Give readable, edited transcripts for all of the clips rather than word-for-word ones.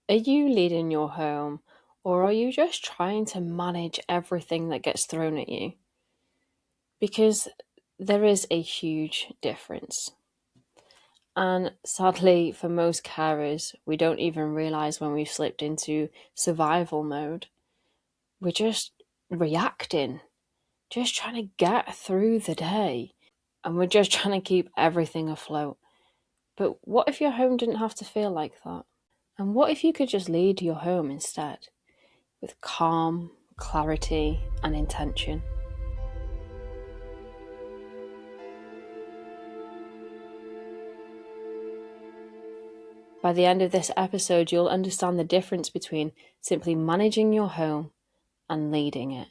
Are you leading your home, or are you just trying to manage everything that gets thrown at you? Because there is a huge difference. And sadly, for most carers, we don't even realize when we've slipped into survival mode. We're just reacting, just trying to get through the day. And we're just trying to keep everything afloat. But what if your home didn't have to feel like that? And what if you could just lead your home instead, with calm, clarity, and intention? By the end of this episode, you'll understand the difference between simply managing your home and leading it,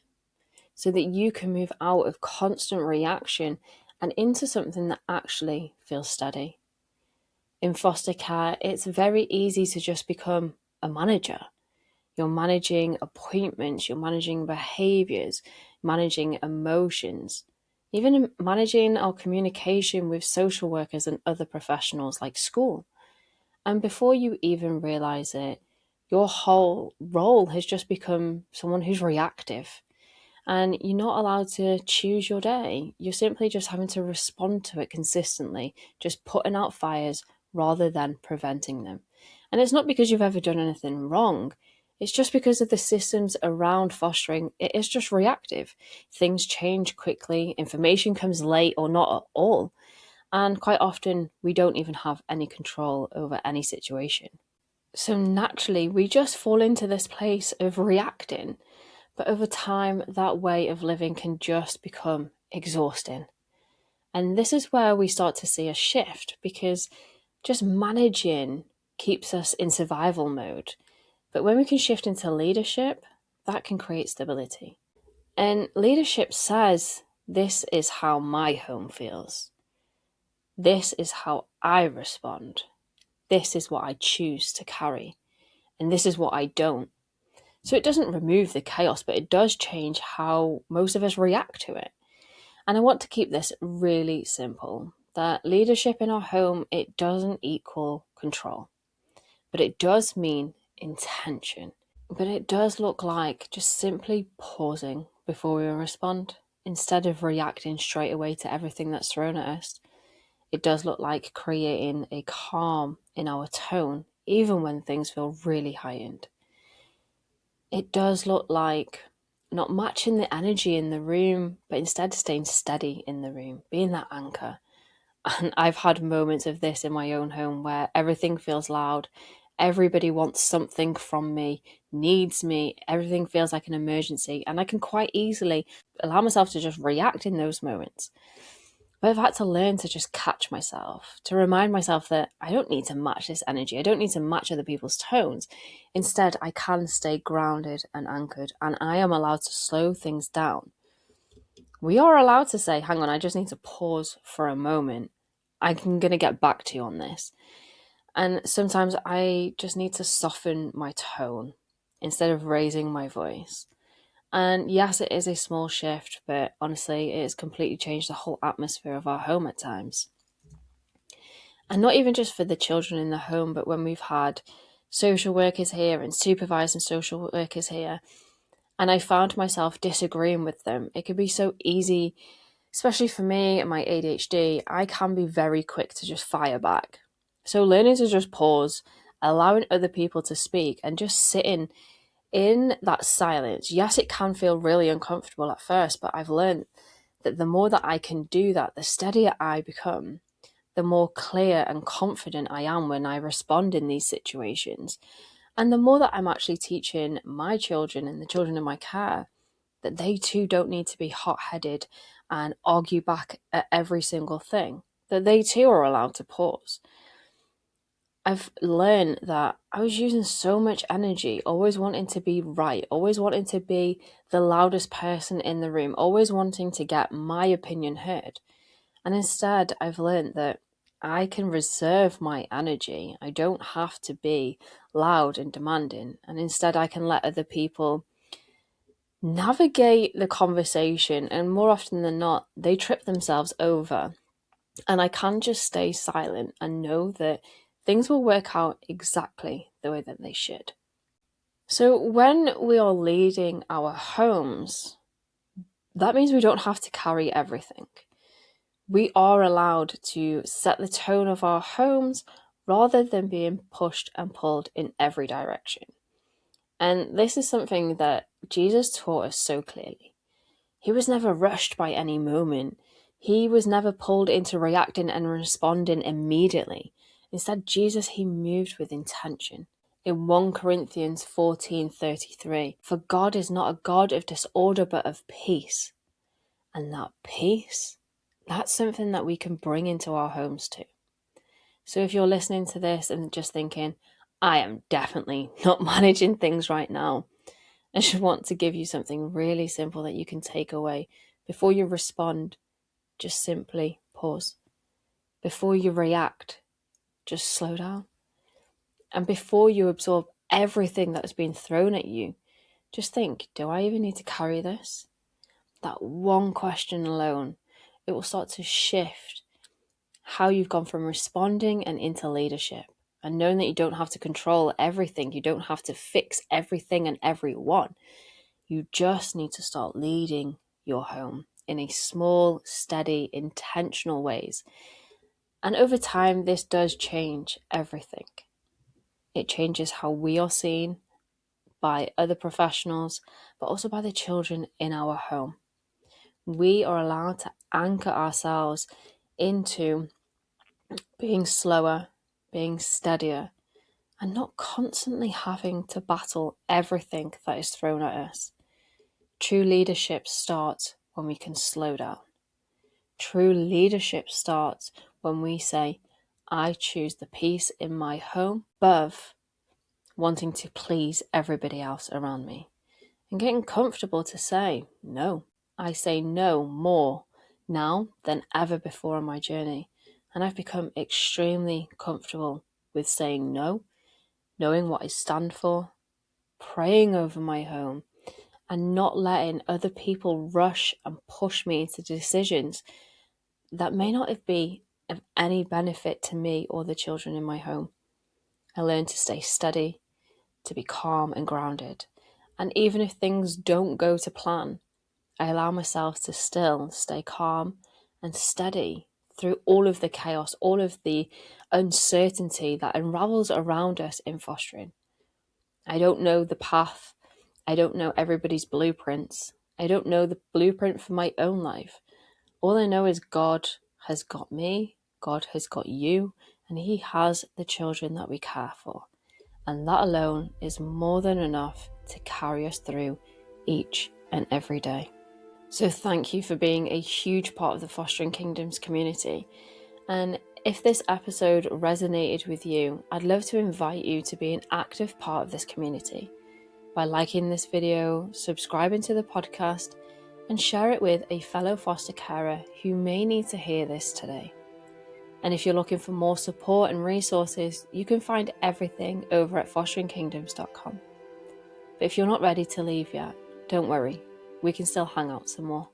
so that you can move out of constant reaction and into something that actually feels steady. In foster care, it's very easy to just become a manager. You're managing appointments, you're managing behaviours, managing emotions, even managing our communication with social workers and other professionals like school. And before you even realise it, your whole role has just become someone who's reactive. And you're not allowed to choose your day. You're simply just having to respond to it consistently, just putting out fires rather than preventing them. And it's not because you've ever done anything wrong. It's just because of the systems around fostering. It is just reactive. Things change quickly, information comes late or not at all. And quite often, we don't even have any control over any situation. So naturally, we just fall into this place of reacting. But over time, that way of living can just become exhausting. And this is where we start to see a shift, because just managing keeps us in survival mode. But when we can shift into leadership, that can create stability. And leadership says, this is how my home feels. This is how I respond. This is what I choose to carry. And this is what I don't. So it doesn't remove the chaos, but it does change how most of us react to it. And I want to keep this really simple, that leadership in our home, it doesn't equal control, but it does mean intention. But it does look like just simply pausing before we respond instead of reacting straight away to everything that's thrown at us. It does look like creating a calm in our tone, even when things feel really heightened. It does look like not matching the energy in the room, but instead staying steady in the room, being that anchor. And I've had moments of this in my own home where everything feels loud, everybody wants something from me, needs me, everything feels like an emergency, and I can quite easily allow myself to just react in those moments. But I've had to learn to just catch myself, to remind myself that I don't need to match this energy. I don't need to match other people's tones. Instead, I can stay grounded and anchored, and I am allowed to slow things down. We are allowed to say, hang on, I just need to pause for a moment. I'm going to get back to you on this. And sometimes I just need to soften my tone instead of raising my voice. And yes, it is a small shift, but honestly, it has completely changed the whole atmosphere of our home at times. And not even just for the children in the home, but when we've had social workers here and supervising social workers here, and I found myself disagreeing with them. It could be so easy, especially for me and my ADHD, I can be very quick to just fire back. So learning to just pause, allowing other people to speak, and just sitting in that silence. Yes, it can feel really uncomfortable at first, but I've learned that the more that I can do that, the steadier I become, the more clear and confident I am when I respond in these situations. And the more that I'm actually teaching my children and the children in my care that they too don't need to be hot-headed and argue back at every single thing, that they too are allowed to pause. I've learned that I was using so much energy, always wanting to be right, always wanting to be the loudest person in the room, always wanting to get my opinion heard. And instead, I've learned that I can reserve my energy. I don't have to be loud and demanding. And instead, I can let other people navigate the conversation. And more often than not, they trip themselves over. And I can just stay silent and know that things will work out exactly the way that they should. So when we are leading our homes, that means we don't have to carry everything. We are allowed to set the tone of our homes rather than being pushed and pulled in every direction. And this is something that Jesus taught us so clearly. He was never rushed by any moment. He was never pulled into reacting and responding immediately. Instead, Jesus, he moved with intention. In 1 Corinthians 14:33, for God is not a God of disorder but of peace. And that peace, that's something that we can bring into our homes too. So if you're listening to this and just thinking, I am definitely not managing things right now, I just want to give you something really simple that you can take away. Before you respond, just simply pause. Before you react, just slow down. And before you absorb everything that's been thrown at you, just think, do I even need to carry this? That one question alone, it will start to shift how you've gone from responding and into leadership. And knowing that you don't have to control everything, you don't have to fix everything and everyone. You just need to start leading your home in a small, steady, intentional ways. And over time, this does change everything. It changes how we are seen by other professionals, but also by the children in our home. We are allowed to anchor ourselves into being slower, being steadier, and not constantly having to battle everything that is thrown at us. True leadership starts when we can slow down. True leadership starts when we say, I choose the peace in my home above wanting to please everybody else around me. And getting comfortable to say no. I say no more now than ever before on my journey. And I've become extremely comfortable with saying no, knowing what I stand for, praying over my home, and not letting other people rush and push me into decisions that may not be of any benefit to me or the children in my home. I learned to stay steady, to be calm and grounded. And even if things don't go to plan, I allow myself to still stay calm and steady through all of the chaos, all of the uncertainty that unravels around us in fostering. I don't know the path. I don't know everybody's blueprints. I don't know the blueprint for my own life. All I know is God has got me, God has got you, and He has the children that we care for. And that alone is more than enough to carry us through each and every day. So thank you for being a huge part of the Fostering Kingdoms community. And if this episode resonated with you, I'd love to invite you to be an active part of this community by liking this video, subscribing to the podcast, and share it with a fellow foster carer who may need to hear this today. And if you're looking for more support and resources, you can find everything over at fosteringkingdoms.com. But if you're not ready to leave yet, don't worry, we can still hang out some more.